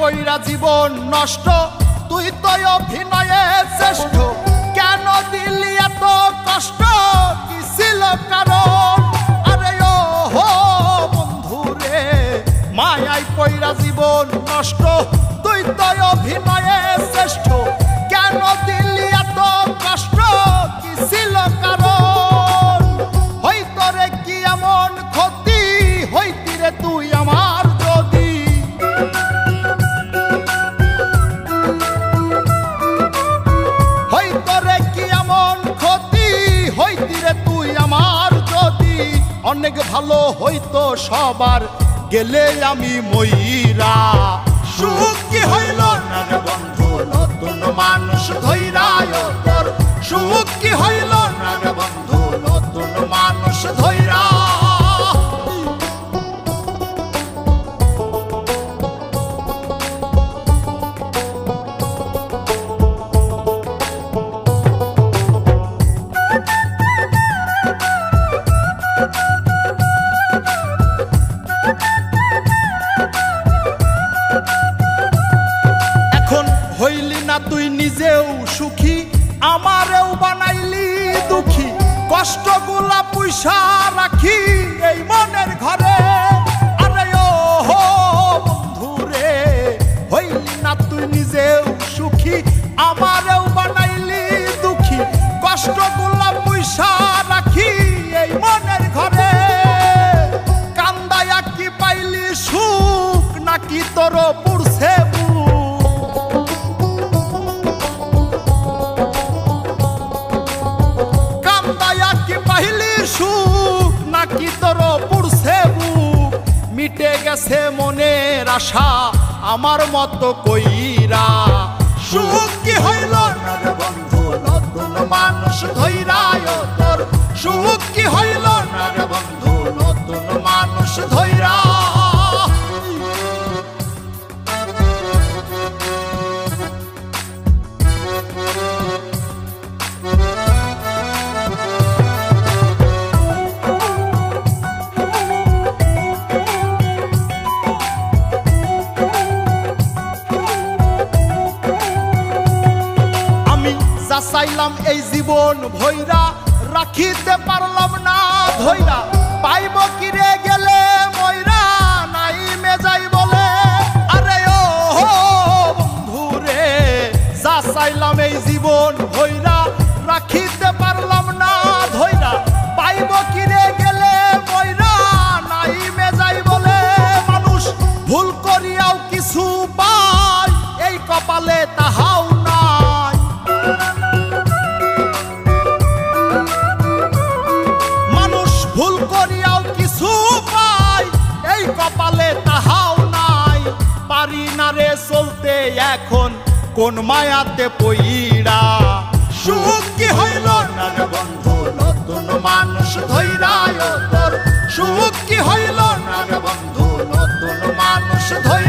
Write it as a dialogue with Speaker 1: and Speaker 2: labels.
Speaker 1: কইরা জীবন নষ্ট, তুই তো অভিনয়ে শ্রেষ্ঠ। কেন দিলি এত কষ্ট, কি ছিল কারণ? আরে ও হো বন্ধু রে, মায়াই কইরা জীবন নষ্ট, তুই তো অভিনয়ে শ্রেষ্ঠ। কেন দিলি এত কষ্ট, কি ছিল কারণ? হইতো রে কি এমন ক্ষতি, হইতি রে তুই আমার যদি। হইতো রে কি এমন ক্ষতি, হইতি রে তুই আমার যদি। অনেক ভালো হইতো সবার, গেলে আমি মইরা। সুখ কি হইল না রে বন্ধু, নতুন মানুষ ধইরা তোর। সুখ কি হইল না রে বন্ধু, নতুন মানুষ ধইরা। হইলি না তুই নিজেও সুখী, আমারেও বানাইলি দুঃখী। কষ্টগুলা পুইসা রাখি এই মনের ঘরে। আরে ও হো বন্ধু রে, হইলি না তুই নিজেও সুখী, আমারেও বানাইলি দুঃখী। কষ্টগুলা পুইসা রাখি এই মনের ঘরে। কান্দায়া কি পাইলি সুখ, নাকি তোর পুরছে সুখ, নাকি তোর পুরছে বুক? মিটে গেছে মনের আশা আমার মতো কইরা। সুখ কি হইল না রে বন্ধু, নতুন মানুষ ধইরা তোর। সুখ কি হইল না রে বন্ধু, নতুন মানুষ ধইরা। চাইলাম এই জীবন ভৈরা, রাখিতে পারলাম না ধৈরা। পাইব কিরে গেলে ময়রা, নাই মেজাই বলে। আরে ও বন্ধু রে, যা চাইলাম এই জীবন ভৈরা, রাখিতে পারলাম না ধৈরা। পাইব কিরে গেলে ময়রা, নাই মেজাই বলে। মানুষ ভুল করিয়াও কিছু পায়, এই কপালে তাহাও নাই। ভুল করিয়াও কিছু পাই, এই কপালে তাহাও নাই। পারি না রে চলতে এখন কোন মায়াতে পইরা। সুখ কি হইল না রে বন্ধু, নতুন মানুষ ধইরা তোর। সুখ কি হইল না রে বন্ধু, নতুন মানুষ ধইরা।